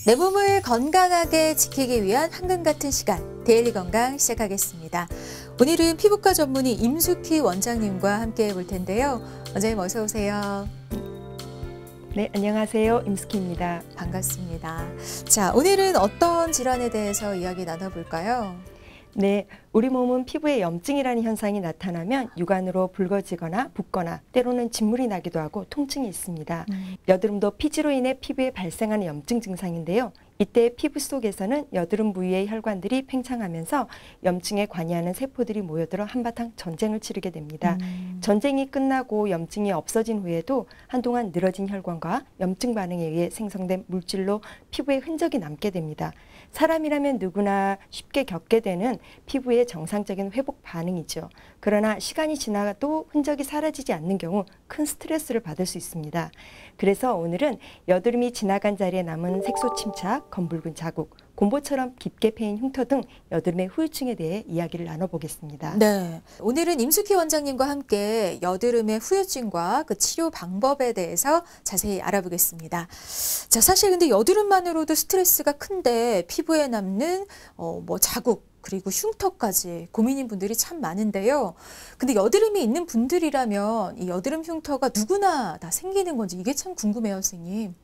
내 몸을 건강하게 지키기 위한 황금 같은 시간, 데일리 건강 시작하겠습니다. 오늘은 피부과 전문의 임숙희 원장님과 함께 해볼 텐데요. 원장님 어서 오세요. 네, 안녕하세요. 임숙희입니다. 반갑습니다. 자, 오늘은 어떤 질환에 대해서 이야기 나눠볼까요? 네, 우리 몸은 피부에 염증이라는 현상이 나타나면 육안으로 붉어지거나 붓거나 때로는 진물이 나기도 하고 통증이 있습니다. 여드름도 피지로 인해 피부에 발생하는 염증 증상인데요. 이때 피부 속에서는 여드름 부위의 혈관들이 팽창하면서 염증에 관여하는 세포들이 모여들어 한바탕 전쟁을 치르게 됩니다. 전쟁이 끝나고 염증이 없어진 후에도 한동안 늘어진 혈관과 염증 반응에 의해 생성된 물질로 피부에 흔적이 남게 됩니다. 사람이라면 누구나 쉽게 겪게 되는 피부의 정상적인 회복 반응이죠. 그러나 시간이 지나도 흔적이 사라지지 않는 경우 큰 스트레스를 받을 수 있습니다. 그래서 오늘은 여드름이 지나간 자리에 남은 색소 침착, 검붉은 자국, 곰보처럼 깊게 패인 흉터 등 여드름의 후유증에 대해 이야기를 나눠보겠습니다. 네, 오늘은 임숙희 원장님과 함께 여드름의 후유증과 그 치료 방법에 대해서 자세히 알아보겠습니다. 자, 사실 근데 여드름만으로도 스트레스가 큰데 피부에 남는 자국 그리고 흉터까지 고민인 분들이 참 많은데요. 근데 여드름이 있는 분들이라면 이 여드름 흉터가 누구나 다 생기는 건지 이게 참 궁금해요, 선생님.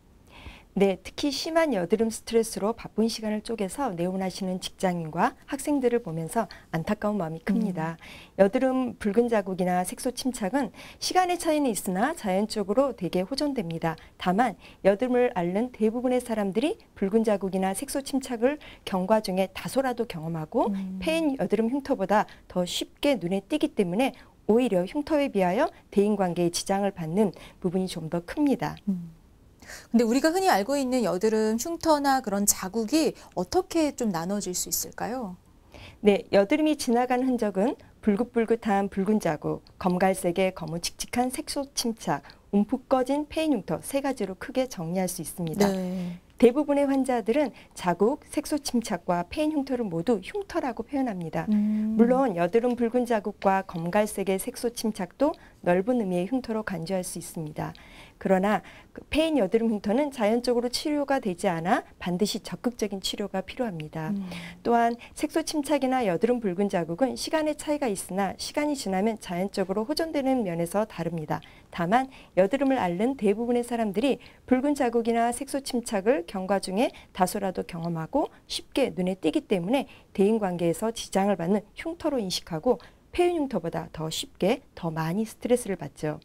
네, 특히 심한 여드름 스트레스로 바쁜 시간을 쪼개서 내원하시는 직장인과 학생들을 보면서 안타까운 마음이 큽니다. 여드름 붉은 자국이나 색소 침착은 시간의 차이는 있으나 자연적으로 대개 호전됩니다. 다만 여드름을 앓는 대부분의 사람들이 붉은 자국이나 색소 침착을 경과 중에 다소라도 경험하고 패인 여드름 흉터보다 더 쉽게 눈에 띄기 때문에 오히려 흉터에 비하여 대인관계에 지장을 받는 부분이 좀 더 큽니다. 근데 우리가 흔히 알고 있는 여드름 흉터나 그런 자국이 어떻게 좀 나눠질 수 있을까요? 네, 여드름이 지나간 흔적은 불긋불긋한 붉은 자국, 검갈색의 검은 칙칙한 색소 침착, 움푹 꺼진 패인 흉터 세 가지로 크게 정리할 수 있습니다. 네. 대부분의 환자들은 자국, 색소 침착과 패인 흉터를 모두 흉터라고 표현합니다. 물론 여드름 붉은 자국과 검갈색의 색소 침착도 넓은 의미의 흉터로 간주할 수 있습니다. 그러나 패인 여드름 흉터는 자연적으로 치료가 되지 않아 반드시 적극적인 치료가 필요합니다. 또한 색소 침착이나 여드름 붉은 자국은 시간의 차이가 있으나 시간이 지나면 자연적으로 호전되는 면에서 다릅니다. 다만 여드름을 앓는 대부분의 사람들이 붉은 자국이나 색소 침착을 경과 중에 다소라도 경험하고 쉽게 눈에 띄기 때문에 대인관계에서 지장을 받는 흉터로 인식하고 패인 흉터보다 더 쉽게 더 많이 스트레스를 받죠.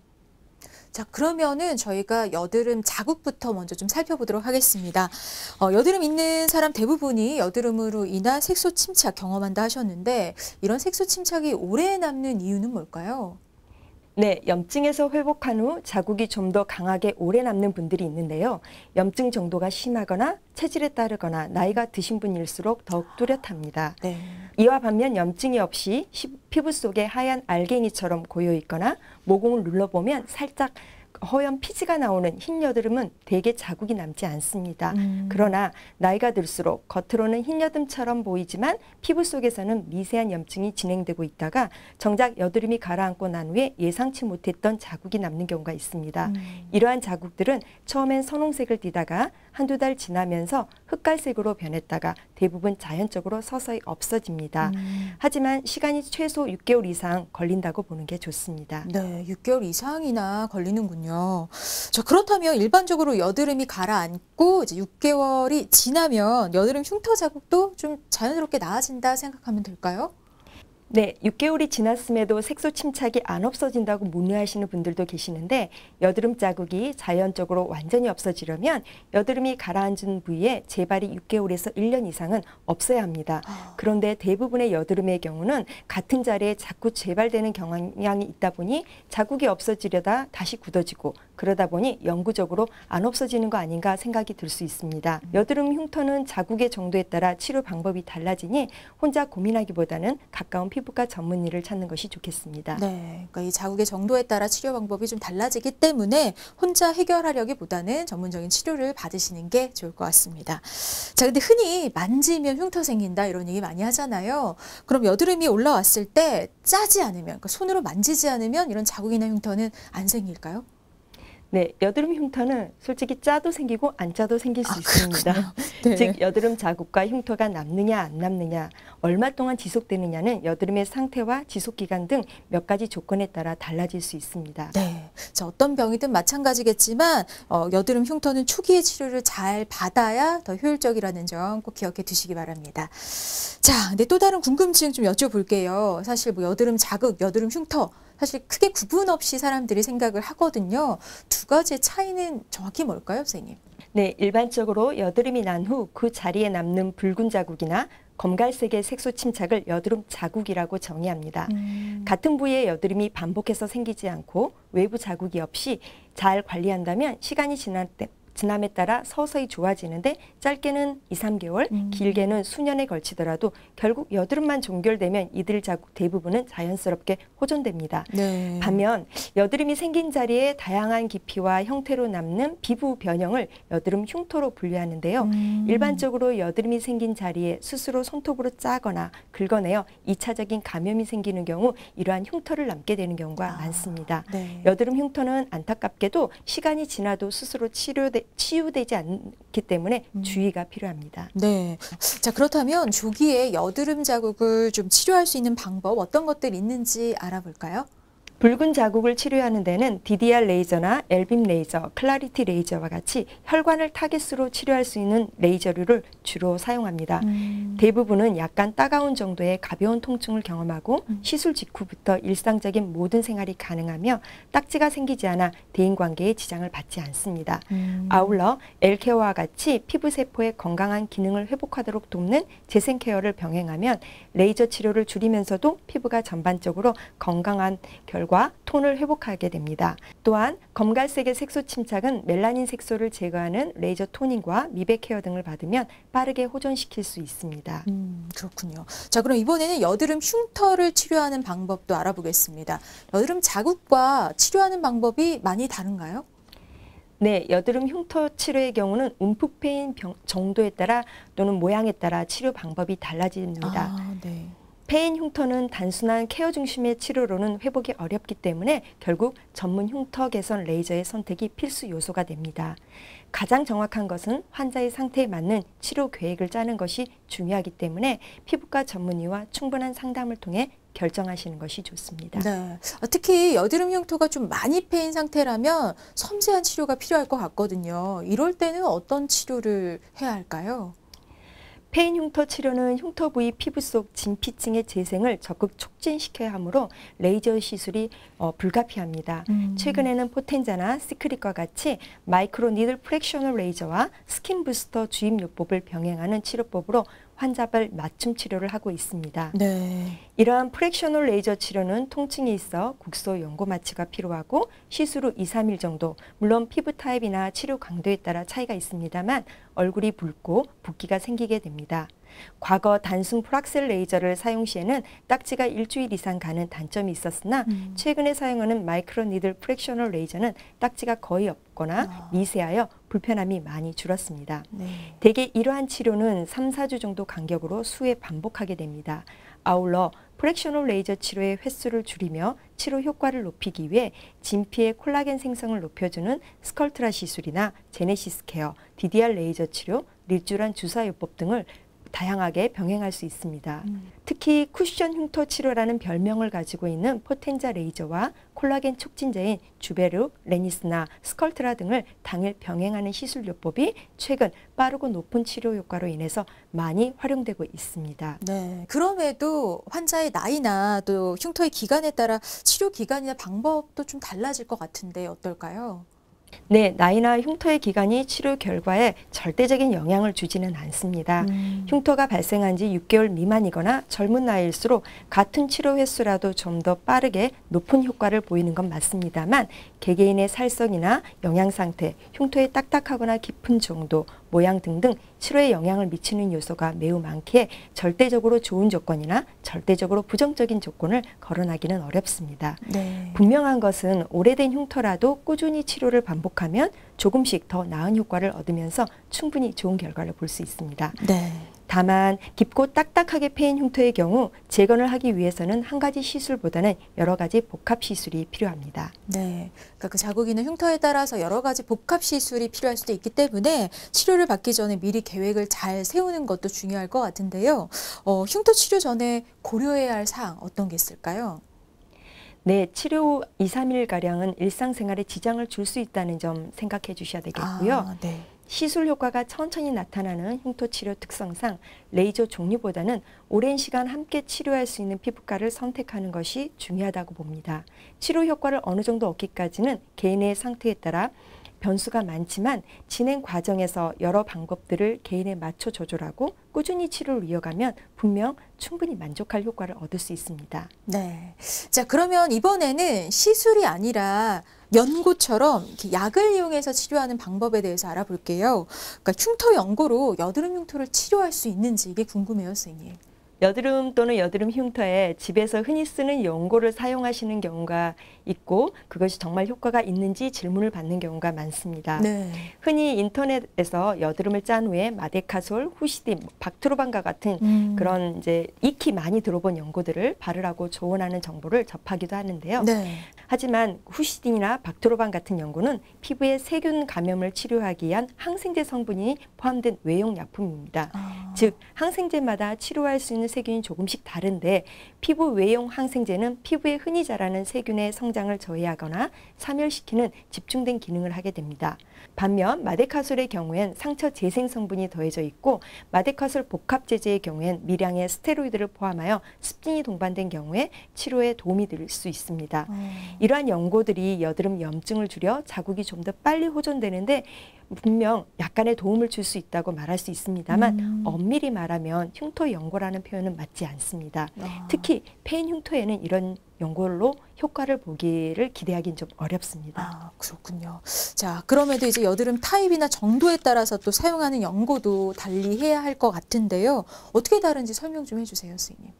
자, 그러면은 저희가 여드름 자국부터 먼저 좀 살펴보도록 하겠습니다. 여드름 있는 사람 대부분이 여드름으로 인한 색소 침착 경험한다 하셨는데 이런 색소 침착이 오래 남는 이유는 뭘까요? 네, 염증에서 회복한 후 자국이 좀 더 강하게 오래 남는 분들이 있는데요. 염증 정도가 심하거나 체질에 따르거나 나이가 드신 분일수록 더욱 뚜렷합니다. 네. 이와 반면 염증이 없이 피부 속에 하얀 알갱이처럼 고여 있거나 모공을 눌러보면 살짝 허연 피지가 나오는 흰 여드름은 대개 자국이 남지 않습니다. 그러나 나이가 들수록 겉으로는 흰 여드름처럼 보이지만 피부 속에서는 미세한 염증이 진행되고 있다가 정작 여드름이 가라앉고 난 후에 예상치 못했던 자국이 남는 경우가 있습니다. 이러한 자국들은 처음엔 선홍색을 띠다가 한두 달 지나면서 흑갈색으로 변했다가 대부분 자연적으로 서서히 없어집니다. 하지만 시간이 최소 6개월 이상 걸린다고 보는 게 좋습니다. 네, 6개월 이상이나 걸리는군요. 자, 그렇다면 일반적으로 여드름이 가라앉고 이제 6개월이 지나면 여드름 흉터 자국도 좀 자연스럽게 나아진다 생각하면 될까요? 네, 6개월이 지났음에도 색소 침착이 안 없어진다고 문의하시는 분들도 계시는데 여드름 자국이 자연적으로 완전히 없어지려면 여드름이 가라앉은 부위에 재발이 6개월에서 1년 이상은 없어야 합니다. 그런데 대부분의 여드름의 경우는 같은 자리에 자꾸 재발되는 경향이 있다 보니 자국이 없어지려다 다시 굳어지고 그러다 보니 영구적으로 안 없어지는 거 아닌가 생각이 들 수 있습니다. 여드름 흉터는 자국의 정도에 따라 치료 방법이 달라지니 혼자 고민하기보다는 가까운 피부과 전문의를 찾는 것이 좋겠습니다. 네, 그러니까 이 자국의 정도에 따라 치료 방법이 좀 달라지기 때문에 혼자 해결하려기보다는 전문적인 치료를 받으시는 게 좋을 것 같습니다. 자, 근데 흔히 만지면 흉터 생긴다 이런 얘기 많이 하잖아요. 그럼 여드름이 올라왔을 때 짜지 않으면, 그러니까 손으로 만지지 않으면 이런 자국이나 흉터는 안 생길까요? 네, 여드름 흉터는 솔직히 짜도 생기고 안 짜도 생길 수 있습니다. 네. 즉 여드름 자국과 흉터가 남느냐 안 남느냐, 얼마 동안 지속되느냐는 여드름의 상태와 지속기간 등 몇 가지 조건에 따라 달라질 수 있습니다. 네. 자, 어떤 병이든 마찬가지겠지만 여드름 흉터는 초기의 치료를 잘 받아야 더 효율적이라는 점 꼭 기억해 두시기 바랍니다. 자, 근데 또 다른 궁금증 좀 여쭤볼게요. 사실 뭐 여드름 자극, 여드름 흉터 사실 크게 구분 없이 사람들이 생각을 하거든요. 두 가지의 차이는 정확히 뭘까요, 선생님? 네, 일반적으로 여드름이 난 후 그 자리에 남는 붉은 자국이나 검갈색의 색소 침착을 여드름 자국이라고 정의합니다. 같은 부위의 여드름이 반복해서 생기지 않고 외부 자국이 없이 잘 관리한다면 시간이 지남에 따라 서서히 좋아지는데 짧게는 2, 3개월, 길게는 수년에 걸치더라도 결국 여드름만 종결되면 이들 자국 대부분은 자연스럽게 호전됩니다. 네. 반면 여드름이 생긴 자리에 다양한 깊이와 형태로 남는 피부 변형을 여드름 흉터로 분류하는데요. 일반적으로 여드름이 생긴 자리에 스스로 손톱으로 짜거나 긁어내어 2차적인 감염이 생기는 경우 이러한 흉터를 남게 되는 경우가 많습니다. 네. 여드름 흉터는 안타깝게도 시간이 지나도 스스로 치유되지 않기 때문에 주의가 필요합니다. 네. 자, 그렇다면 조기에 여드름 자국을 좀 치료할 수 있는 방법 어떤 것들 있는지 알아볼까요? 붉은 자국을 치료하는 데는 DDR 레이저나 엘빔 레이저, 클라리티 레이저와 같이 혈관을 타겟으로 치료할 수 있는 레이저류를 주로 사용합니다. 대부분은 약간 따가운 정도의 가벼운 통증을 경험하고 시술 직후부터 일상적인 모든 생활이 가능하며 딱지가 생기지 않아 대인관계에 지장을 받지 않습니다. 아울러 엘케어와 같이 피부세포의 건강한 기능을 회복하도록 돕는 재생케어를 병행하면 레이저 치료를 줄이면서도 피부가 전반적으로 건강한 결과 톤을 회복하게 됩니다. 또한 검갈색의 색소 침착은 멜라닌 색소를 제거하는 레이저 토닝과 미백 케어 등을 받으면 빠르게 호전시킬 수 있습니다. 그렇군요. 자, 그럼 이번에는 여드름 흉터를 치료하는 방법도 알아보겠습니다. 여드름 자국과 치료하는 방법이 많이 다른가요? 네, 여드름 흉터 치료의 경우는 움푹 패인 정도에 따라 또는 모양에 따라 치료 방법이 달라집니다. 네. 패인 흉터는 단순한 케어 중심의 치료로는 회복이 어렵기 때문에 결국 전문 흉터 개선 레이저의 선택이 필수 요소가 됩니다. 가장 정확한 것은 환자의 상태에 맞는 치료 계획을 짜는 것이 중요하기 때문에 피부과 전문의와 충분한 상담을 통해 결정하시는 것이 좋습니다. 네. 특히 여드름 흉터가 좀 많이 패인 상태라면 섬세한 치료가 필요할 것 같거든요. 이럴 때는 어떤 치료를 해야 할까요? 패인 흉터 치료는 흉터 부위 피부 속 진피층의 재생을 적극 촉진시켜야 하므로 레이저 시술이 불가피합니다. 최근에는 포텐자나 시크릿과 같이 마이크로 니들 프랙셔널 레이저와 스킨 부스터 주입요법을 병행하는 치료법으로 환자별 맞춤 치료를 하고 있습니다. 네. 이러한 프랙셔널 레이저 치료는 통증이 있어 국소 연고 마취가 필요하고 시술 후 2, 3일 정도, 물론 피부 타입이나 치료 강도에 따라 차이가 있습니다만 얼굴이 붉고 붓기가 생기게 됩니다. 과거 단순 프락셀 레이저를 사용 시에는 딱지가 일주일 이상 가는 단점이 있었으나 최근에 사용하는 마이크로 니들 프랙셔널 레이저는 딱지가 거의 없거나 미세하여 불편함이 많이 줄었습니다. 네. 대개 이러한 치료는 3, 4주 정도 간격으로 수회 반복하게 됩니다. 아울러 프랙셔널 레이저 치료의 횟수를 줄이며 치료 효과를 높이기 위해 진피의 콜라겐 생성을 높여주는 스컬트라 시술이나 제네시스 케어, DDR 레이저 치료, 릴주란 주사요법 등을 다양하게 병행할 수 있습니다. 특히 쿠션 흉터 치료라는 별명을 가지고 있는 포텐자 레이저와 콜라겐 촉진제인 주베르, 레니스나 스컬트라 등을 당일 병행하는 시술요법이 최근 빠르고 높은 치료 효과로 인해서 많이 활용되고 있습니다. 네. 그럼에도 환자의 나이나 또 흉터의 기간에 따라 치료 기간이나 방법도 좀 달라질 것 같은데 어떨까요? 네, 나이나 흉터의 기간이 치료 결과에 절대적인 영향을 주지는 않습니다. 흉터가 발생한 지 6개월 미만이거나 젊은 나이일수록 같은 치료 횟수라도 좀 더 빠르게 높은 효과를 보이는 건 맞습니다만 개개인의 살성이나 영양 상태, 흉터의 딱딱하거나 깊은 정도, 모양 등등 치료에 영향을 미치는 요소가 매우 많기에 절대적으로 좋은 조건이나 절대적으로 부정적인 조건을 거론하기는 어렵습니다. 네. 분명한 것은 오래된 흉터라도 꾸준히 치료를 반복하면 조금씩 더 나은 효과를 얻으면서 충분히 좋은 결과를 볼 수 있습니다. 네. 다만 깊고 딱딱하게 패인 흉터의 경우 재건을 하기 위해서는 한 가지 시술보다는 여러 가지 복합 시술이 필요합니다. 네, 그러니까 그 자국이 있는 흉터에 따라서 여러 가지 복합 시술이 필요할 수도 있기 때문에 치료를 받기 전에 미리 계획을 잘 세우는 것도 중요할 것 같은데요. 흉터 치료 전에 고려해야 할 사항 어떤 게 있을까요? 네, 치료 후 2, 3일가량은 일상생활에 지장을 줄 수 있다는 점 생각해 주셔야 되겠고요. 네. 시술 효과가 천천히 나타나는 흉터 치료 특성상 레이저 종류보다는 오랜 시간 함께 치료할 수 있는 피부과를 선택하는 것이 중요하다고 봅니다. 치료 효과를 어느 정도 얻기까지는 개인의 상태에 따라 변수가 많지만 진행 과정에서 여러 방법들을 개인에 맞춰 조절하고 꾸준히 치료를 이어가면 분명 충분히 만족할 효과를 얻을 수 있습니다. 네. 자, 그러면 이번에는 시술이 아니라 연고처럼 이렇게 약을 이용해서 치료하는 방법에 대해서 알아볼게요. 그러니까 흉터 연고로 여드름 흉터를 치료할 수 있는지 이게 궁금해요, 선생님. 여드름 또는 여드름 흉터에 집에서 흔히 쓰는 연고를 사용하시는 경우가 있고 그것이 정말 효과가 있는지 질문을 받는 경우가 많습니다. 네. 흔히 인터넷에서 여드름을 짠 후에 마데카솔, 후시딘, 박트로반과 같은 그런 이제 익히 많이 들어본 연고들을 바르라고 조언하는 정보를 접하기도 하는데요. 네. 하지만 후시딘이나 박트로반 같은 연고는 피부의 세균 감염을 치료하기 위한 항생제 성분이 포함된 외용 약품입니다. 즉 항생제마다 치료할 수 있는 세균이 조금씩 다른데 피부 외용 항생제는 피부에 흔히 자라는 세균의 성장을 저해하거나 사멸시키는 집중된 기능을 하게 됩니다. 반면 마데카솔의 경우엔 상처 재생 성분이 더해져 있고 마데카솔 복합 제제의 경우엔 미량의 스테로이드를 포함하여 습진이 동반된 경우에 치료에 도움이 될 수 있습니다. 이러한 연고들이 여드름 염증을 줄여 자국이 좀 더 빨리 호전되는데 분명 약간의 도움을 줄 수 있다고 말할 수 있습니다만 엄밀히 말하면 흉터 연고라는 표현은 맞지 않습니다. 특히 패인 흉터에는 이런 연고로 효과를 보기를 기대하기는 좀 어렵습니다. 그렇군요. 자, 그럼에도 이제 여드름 타입이나 정도에 따라서 또 사용하는 연고도 달리해야 할 것 같은데요. 어떻게 다른지 설명 좀 해주세요, 선생님.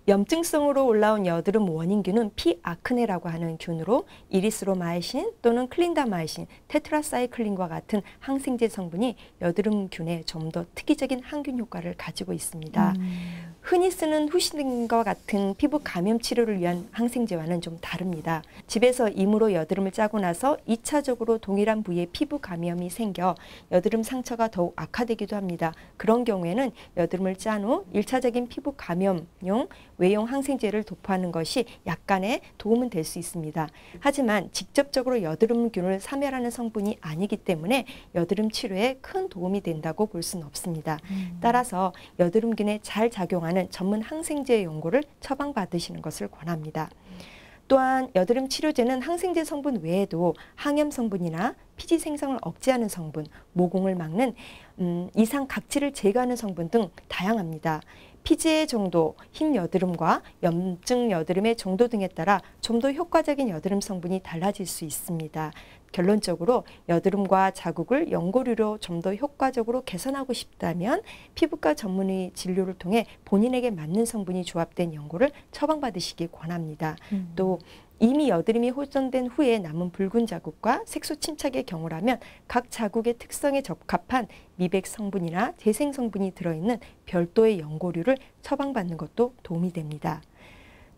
염증성으로 올라온 여드름 원인균은 피아크네라고 하는 균으로 이리스로마이신 또는 클린다마이신, 테트라사이클린과 같은 항생제 성분이 여드름균에 좀 더 특이적인 항균 효과를 가지고 있습니다. 흔히 쓰는 후시딘과 같은 피부 감염 치료를 위한 항생제와는 좀 다릅니다. 집에서 임으로 여드름을 짜고 나서 2차적으로 동일한 부위에 피부 감염이 생겨 여드름 상처가 더욱 악화되기도 합니다. 그런 경우에는 여드름을 짠 후 1차적인 피부 감염용 외용 항생제를 도포하는 것이 약간의 도움은 될 수 있습니다. 하지만 직접적으로 여드름균을 사멸하는 성분이 아니기 때문에 여드름 치료에 큰 도움이 된다고 볼 수는 없습니다. 따라서 여드름균에 잘 작용하는 전문 항생제 연고를 처방받으시는 것을 권합니다. 또한 여드름 치료제는 항생제 성분 외에도 항염 성분이나 피지 생성을 억제하는 성분, 모공을 막는 이상 각질을 제거하는 성분 등 다양합니다. 피지의 정도, 흰 여드름과 염증 여드름의 정도 등에 따라 좀 더 효과적인 여드름 성분이 달라질 수 있습니다. 결론적으로 여드름과 자국을 연고류로 좀 더 효과적으로 개선하고 싶다면 피부과 전문의 진료를 통해 본인에게 맞는 성분이 조합된 연고를 처방받으시기 권합니다. 또 이미 여드름이 호전된 후에 남은 붉은 자국과 색소 침착의 경우라면 각 자국의 특성에 적합한 미백 성분이나 재생 성분이 들어있는 별도의 연고류를 처방받는 것도 도움이 됩니다.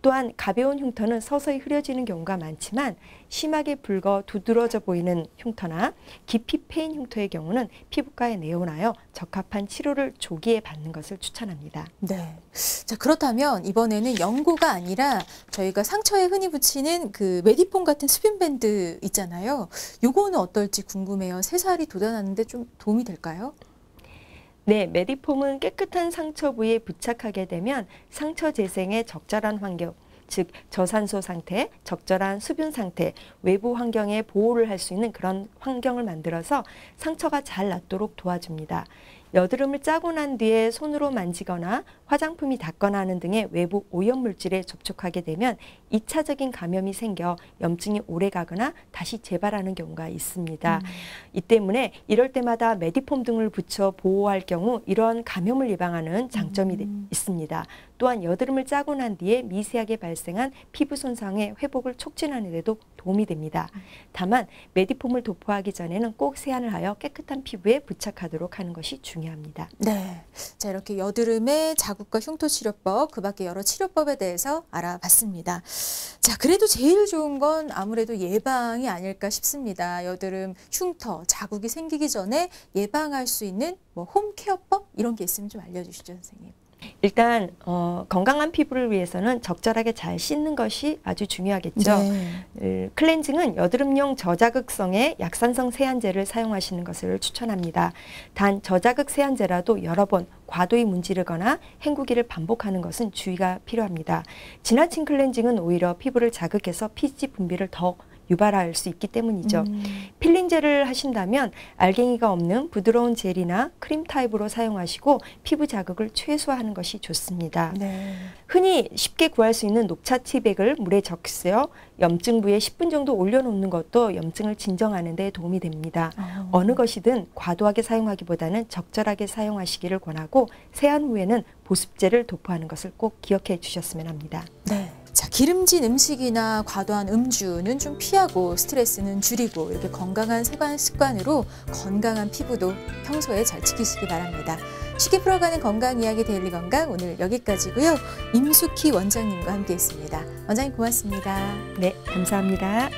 또한 가벼운 흉터는 서서히 흐려지는 경우가 많지만 심하게 붉어 두드러져 보이는 흉터나 깊이 패인 흉터의 경우는 피부과에 내원하여 적합한 치료를 조기에 받는 것을 추천합니다. 네. 자, 그렇다면 이번에는 연고가 아니라 저희가 상처에 흔히 붙이는 그 메디폼 같은 수분밴드 있잖아요. 요거는 어떨지 궁금해요. 3살이 돋아나는데 좀 도움이 될까요? 네, 메디폼은 깨끗한 상처 부위에 부착하게 되면 상처 재생에 적절한 환경, 즉 저산소 상태, 적절한 수분 상태, 외부 환경에 보호를 할 수 있는 그런 환경을 만들어서 상처가 잘 낫도록 도와줍니다. 여드름을 짜고 난 뒤에 손으로 만지거나 화장품이 닿거나 하는 등의 외부 오염물질에 접촉하게 되면 2차적인 감염이 생겨 염증이 오래가거나 다시 재발하는 경우가 있습니다. 이 때문에 이럴 때마다 메디폼 등을 붙여 보호할 경우 이러한 감염을 예방하는 장점이 있습니다. 또한 여드름을 짜고 난 뒤에 미세하게 발생한 피부 손상의 회복을 촉진하는 데도 도움이 됩니다. 다만 메디폼을 도포하기 전에는 꼭 세안을 하여 깨끗한 피부에 부착하도록 하는 것이 중요합니다. 중요합니다. 네. 자, 이렇게 여드름의 자국과 흉터 치료법, 그 밖에 여러 치료법에 대해서 알아봤습니다. 자, 그래도 제일 좋은 건 아무래도 예방이 아닐까 싶습니다. 여드름, 흉터, 자국이 생기기 전에 예방할 수 있는 뭐 홈케어법 이런 게 있으면 좀 알려주시죠, 선생님. 일단 건강한 피부를 위해서는 적절하게 잘 씻는 것이 아주 중요하겠죠. 네. 클렌징은 여드름용 저자극성의 약산성 세안제를 사용하시는 것을 추천합니다. 단 저자극 세안제라도 여러 번 과도히 문지르거나 헹구기를 반복하는 것은 주의가 필요합니다. 지나친 클렌징은 오히려 피부를 자극해서 피지 분비를 더 유발할 수 있기 때문이죠. 필링젤을 하신다면 알갱이가 없는 부드러운 젤이나 크림 타입으로 사용하시고 피부 자극을 최소화하는 것이 좋습니다. 네. 흔히 쉽게 구할 수 있는 녹차 티백을 물에 적셔 염증 부위에 10분 정도 올려놓는 것도 염증을 진정하는 데 도움이 됩니다. 어느 것이든 과도하게 사용하기보다는 적절하게 사용하시기를 권하고 세안 후에는 보습제를 도포하는 것을 꼭 기억해 주셨으면 합니다. 네. 자, 기름진 음식이나 과도한 음주는 좀 피하고 스트레스는 줄이고 이렇게 건강한 생활 습관으로 건강한 피부도 평소에 잘 지키시기 바랍니다. 쉽게 풀어가는 건강 이야기 데일리 건강 오늘 여기까지고요. 임숙희 원장님과 함께했습니다. 원장님 고맙습니다. 네, 감사합니다.